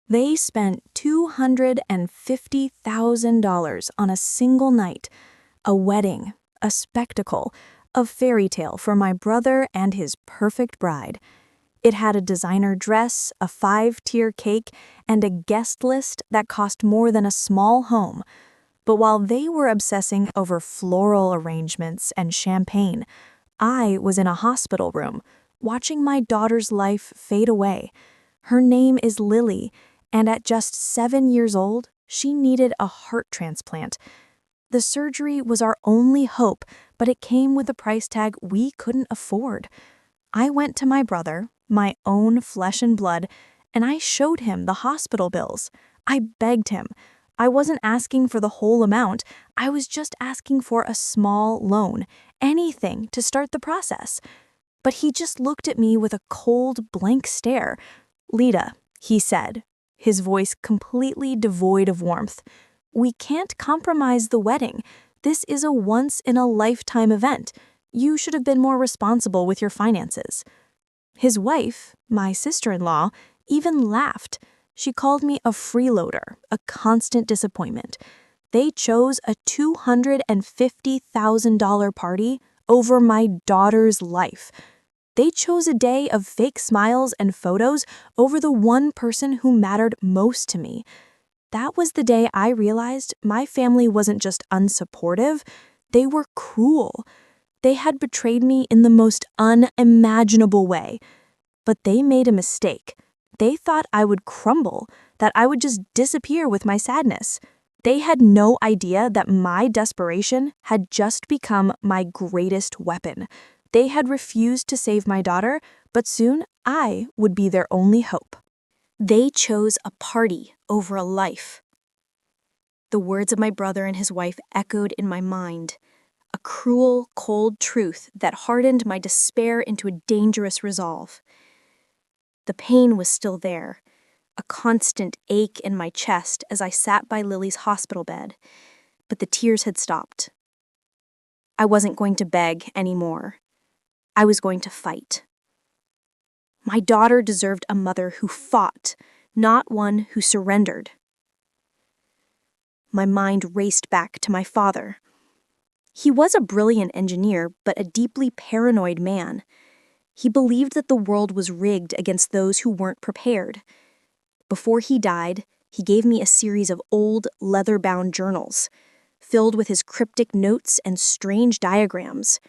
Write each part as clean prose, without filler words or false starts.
They spent $250,000 on a single night, a wedding, a spectacle, a fairy tale for my brother and his perfect bride. It had a designer dress, a 5-tier cake, and a guest list that cost more than a small home. But while they were obsessing over floral arrangements and champagne, I was in a hospital room, watching my daughter's life fade away. Her name is Lily, and at just 7 years old, she needed a heart transplant. The surgery was our only hope, but it came with a price tag we couldn't afford. I went to my brother, my own flesh and blood, and I showed him the hospital bills. I begged him. I wasn't asking for the whole amount. I was just asking for a small loan, anything to start the process. But he just looked at me with a cold, blank stare. "Lita," he said, his voice completely devoid of warmth, "we can't compromise the wedding. This is a once-in-a-lifetime event. You should have been more responsible with your finances." His wife, my sister-in-law, even laughed. She called me a freeloader, a constant disappointment. They chose a $250,000 party over my daughter's life. They chose a day of fake smiles and photos over the one person who mattered most to me. That was the day I realized my family wasn't just unsupportive, they were cruel. They had betrayed me in the most unimaginable way. But they made a mistake. They thought I would crumble, that I would just disappear with my sadness. They had no idea that my desperation had just become my greatest weapon. They had refused to save my daughter, but soon I would be their only hope. They chose a party over a life. The words of my brother and his wife echoed in my mind, a cruel, cold truth that hardened my despair into a dangerous resolve. The pain was still there, a constant ache in my chest as I sat by Lily's hospital bed, but the tears had stopped. I wasn't going to beg anymore. I was going to fight. My daughter deserved a mother who fought, not one who surrendered. My mind raced back to my father. He was a brilliant engineer, but a deeply paranoid man. He believed that the world was rigged against those who weren't prepared. Before he died, he gave me a series of old, leather-bound journals, filled with his cryptic notes and strange diagrams.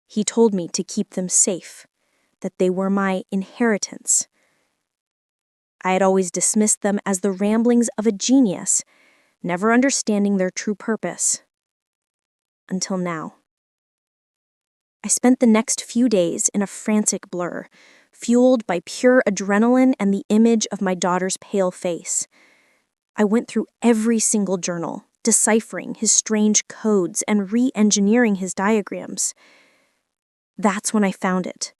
He told me to keep them safe, that they were my inheritance. I had always dismissed them as the ramblings of a genius, never understanding their true purpose. Until now. I spent the next few days in a frantic blur, fueled by pure adrenaline and the image of my daughter's pale face. I went through every single journal, deciphering his strange codes and re-engineering his diagrams. That's when I found it.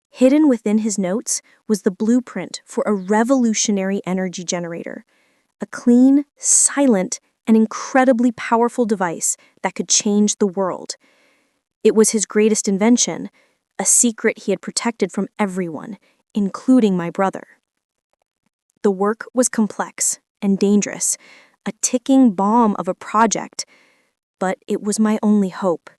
Hidden within his notes was the blueprint for a revolutionary energy generator, a clean, silent, and incredibly powerful device that could change the world. It was his greatest invention, a secret he had protected from everyone, including my brother. The work was complex and dangerous, a ticking bomb of a project, but it was my only hope.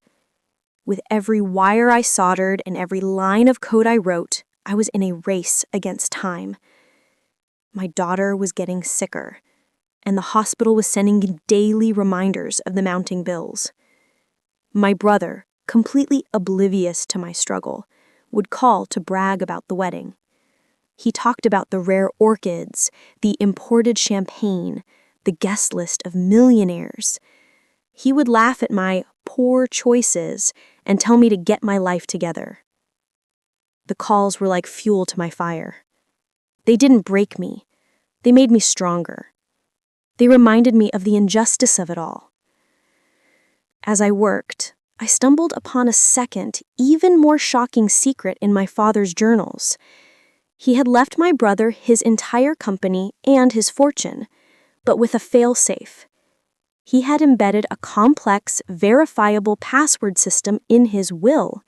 With every wire I soldered and every line of code I wrote, I was in a race against time. My daughter was getting sicker, and the hospital was sending daily reminders of the mounting bills. My brother, completely oblivious to my struggle, would call to brag about the wedding. He talked about the rare orchids, the imported champagne, the guest list of millionaires. He would laugh at my poor choices and tell me to get my life together. The calls were like fuel to my fire. They didn't break me. They made me stronger. They reminded me of the injustice of it all. As I worked, I stumbled upon a second, even more shocking secret in my father's journals. He had left my brother his entire company and his fortune, but with a fail-safe. He had embedded a complex, verifiable password system in his will.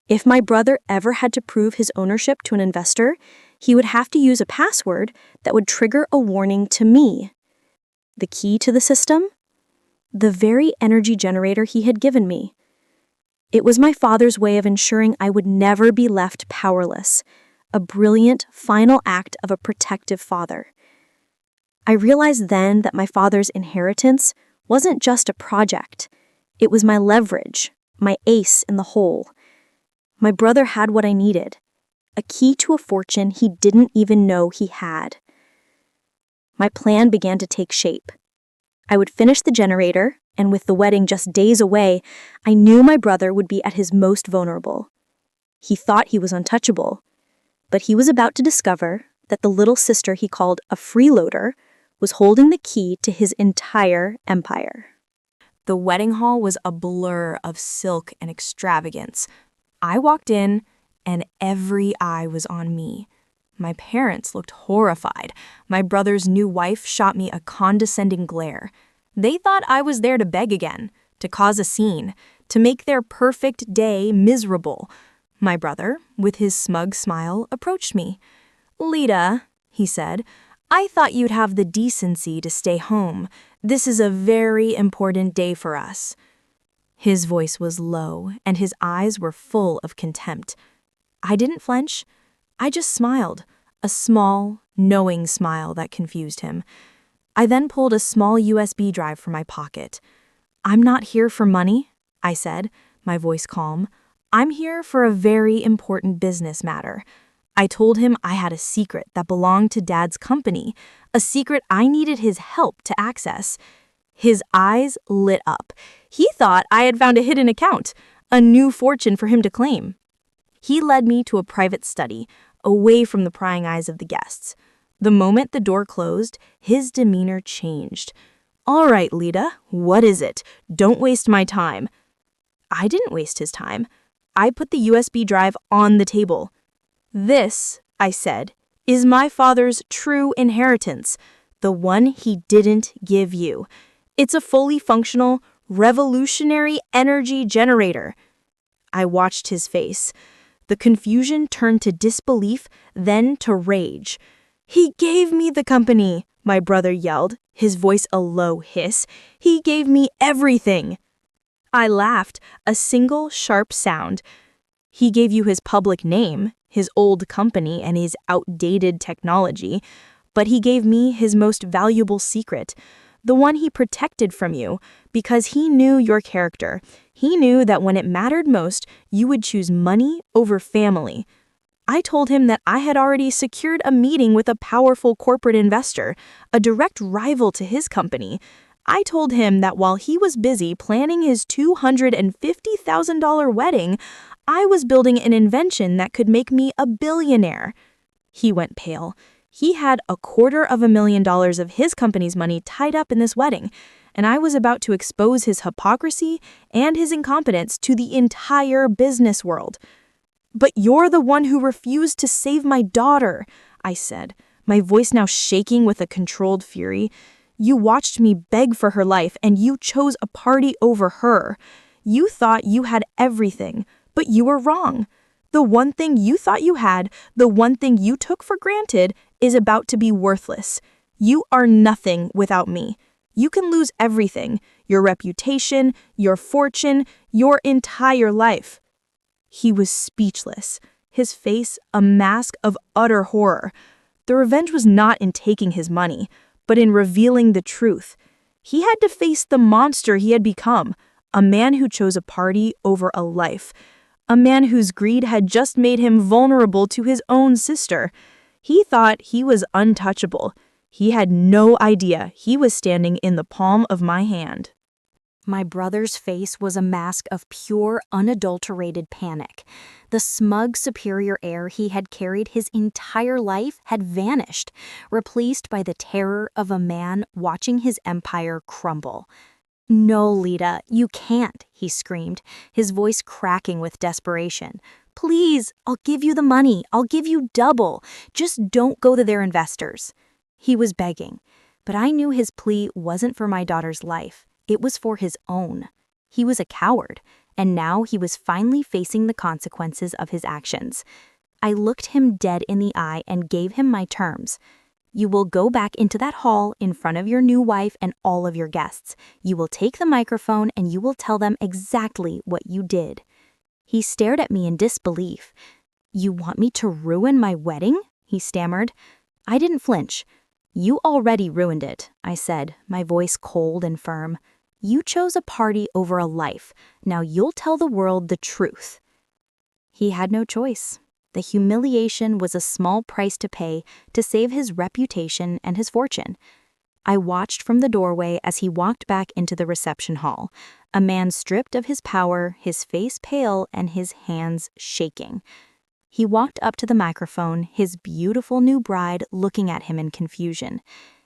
If my brother ever had to prove his ownership to an investor, He would have to use a password that would trigger a warning to me. The key to the system? The very energy generator he had given me. It was my father's way of ensuring I would never be left powerless, a brilliant final act of a protective father. I realized then that my father's inheritance wasn't just a project. It was my leverage, my ace in the hole. My brother had what I needed, a key to a fortune he didn't even know he had. My plan began to take shape. I would finish the generator, and with the wedding just days away, I knew my brother would be at his most vulnerable. He thought he was untouchable, but he was about to discover that the little sister he called a freeloader was holding the key to his entire empire. The wedding hall was a blur of silk and extravagance. I walked in, and every eye was on me. My parents looked horrified. My brother's new wife shot me a condescending glare. They thought I was there to beg again, to cause a scene, to make their perfect day miserable. My brother, with his smug smile, approached me. "Lita," he said, "I thought you'd have the decency to stay home. This is a very important day for us." His voice was low, and his eyes were full of contempt. I didn't flinch. I just smiled, a small, knowing smile that confused him. I then pulled a small USB drive from my pocket. "I'm not here for money," I said, my voice calm. "I'm here for a very important business matter." I told him I had a secret that belonged to Dad's company, a secret I needed his help to access. His eyes lit up. He thought I had found a hidden account, a new fortune for him to claim. He led me to a private study, away from the prying eyes of the guests. The moment the door closed, his demeanor changed. "All right, Lita, what is it? Don't waste my time." I didn't waste his time. I put the USB drive on the table. "This," I said, "is my father's true inheritance, the one he didn't give you. It's a fully functional, revolutionary energy generator." I watched his face. The confusion turned to disbelief, then to rage. "He gave me the company," my brother yelled, his voice a low hiss. "He gave me everything." I laughed, a single sharp sound. "He gave you his public name, his old company, and his outdated technology, but he gave me his most valuable secret, the one he protected from you, because he knew your character. He knew that when it mattered most, you would choose money over family." I told him that I had already secured a meeting with a powerful corporate investor, a direct rival to his company. I told him that while he was busy planning his $250,000 wedding, I was building an invention that could make me a billionaire. He went pale. He had $250,000 of his company's money tied up in this wedding, and I was about to expose his hypocrisy and his incompetence to the entire business world. "But you're the one who refused to save my daughter," I said, my voice now shaking with a controlled fury. "You watched me beg for her life, and you chose a party over her. You thought you had everything, but you were wrong. The one thing you thought you had, the one thing you took for granted, is about to be worthless. You are nothing without me. You can lose everything, your reputation, your fortune, your entire life." He was speechless, his face a mask of utter horror. The revenge was not in taking his money, but in revealing the truth. He had to face the monster he had become, a man who chose a party over a life, a man whose greed had just made him vulnerable to his own sister. He thought he was untouchable. He had no idea he was standing in the palm of my hand. My brother's face was a mask of pure, unadulterated panic. The smug, superior air he had carried his entire life had vanished, replaced by the terror of a man watching his empire crumble. "No, Lita, you can't," he screamed, his voice cracking with desperation. "Please, I'll give you the money. I'll give you double. Just don't go to their investors." He was begging, but I knew his plea wasn't for my daughter's life. It was for his own. He was a coward, and now he was finally facing the consequences of his actions. I looked him dead in the eye and gave him my terms. You will go back into that hall in front of your new wife and all of your guests. You will take the microphone and you will tell them exactly what you did. He stared at me in disbelief. You want me to ruin my wedding? He stammered. I didn't flinch. You already ruined it, I said, my voice cold and firm. You chose a party over a life. Now you'll tell the world the truth. He had no choice. The humiliation was a small price to pay to save his reputation and his fortune. I watched from the doorway as he walked back into the reception hall, a man stripped of his power, his face pale, and his hands shaking. He walked up to the microphone, his beautiful new bride looking at him in confusion.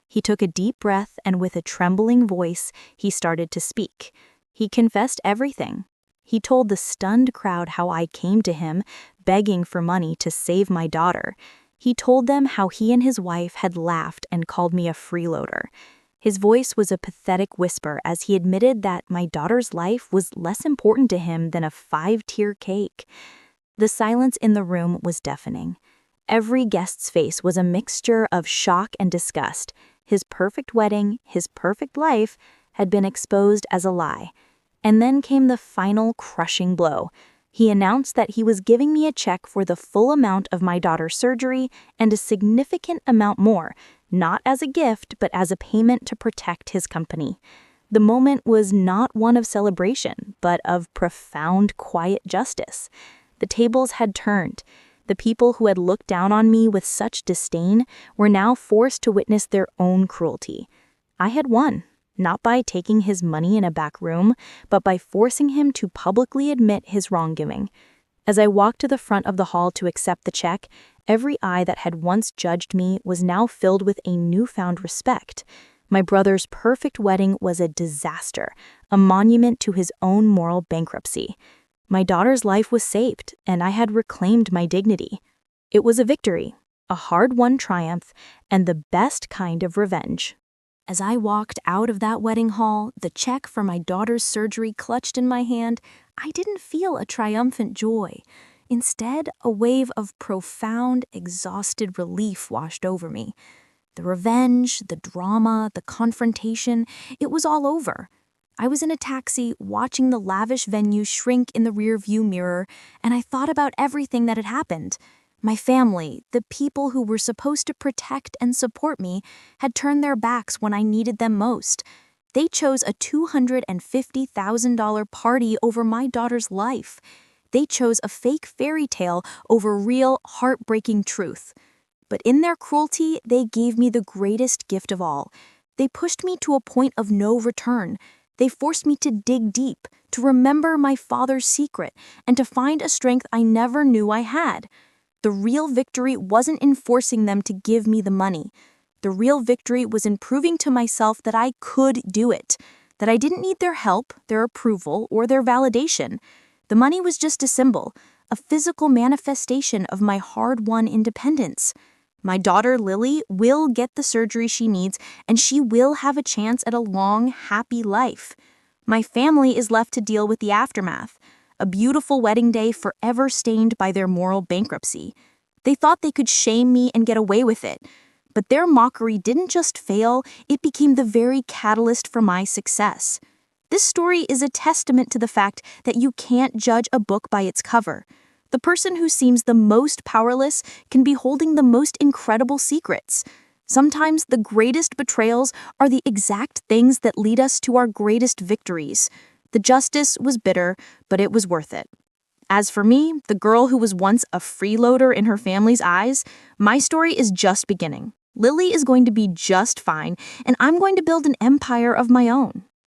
He took a deep breath and with a trembling voice, he started to speak. He confessed everything. He told the stunned crowd how I came to him, begging for money to save my daughter. He told them how he and his wife had laughed and called me a freeloader. His voice was a pathetic whisper as he admitted that my daughter's life was less important to him than a 5-tier cake. The silence in the room was deafening. Every guest's face was a mixture of shock and disgust. His perfect wedding, his perfect life, had been exposed as a lie. And then came the final crushing blow. He announced that he was giving me a check for the full amount of my daughter's surgery and a significant amount more, not as a gift, but as a payment to protect his company. The moment was not one of celebration, but of profound, quiet justice. The tables had turned. The people who had looked down on me with such disdain were now forced to witness their own cruelty. I had won. Not by taking his money in a back room, but by forcing him to publicly admit his wrongdoing. As I walked to the front of the hall to accept the check, every eye that had once judged me was now filled with a newfound respect. My brother's perfect wedding was a disaster, a monument to his own moral bankruptcy. My daughter's life was saved, and I had reclaimed my dignity. It was a victory, a hard-won triumph, and the best kind of revenge. As I walked out of that wedding hall, the check for my daughter's surgery clutched in my hand, I didn't feel a triumphant joy. Instead, a wave of profound, exhausted relief washed over me. The revenge, the drama, the confrontation, it was all over. I was in a taxi watching the lavish venue shrink in the rearview mirror, and I thought about everything that had happened. My family, the people who were supposed to protect and support me, had turned their backs when I needed them most. They chose a $250,000 party over my daughter's life. They chose a fake fairy tale over real, heartbreaking truth. But in their cruelty, they gave me the greatest gift of all. They pushed me to a point of no return. They forced me to dig deep, to remember my father's secret, and to find a strength I never knew I had. The real victory wasn't in forcing them to give me the money. The real victory was in proving to myself that I could do it, that I didn't need their help, their approval, or their validation. The money was just a symbol, a physical manifestation of my hard-won independence. My daughter, Lily, will get the surgery she needs, and she will have a chance at a long, happy life. My family is left to deal with the aftermath. A beautiful wedding day forever stained by their moral bankruptcy. They thought they could shame me and get away with it. But their mockery didn't just fail, it became the very catalyst for my success. This story is a testament to the fact that you can't judge a book by its cover. The person who seems the most powerless can be holding the most incredible secrets. Sometimes the greatest betrayals are the exact things that lead us to our greatest victories. The justice was bitter, but it was worth it. As for me, the girl who was once a freeloader in her family's eyes, my story is just beginning. Lily is going to be just fine, and I'm going to build an empire of my own.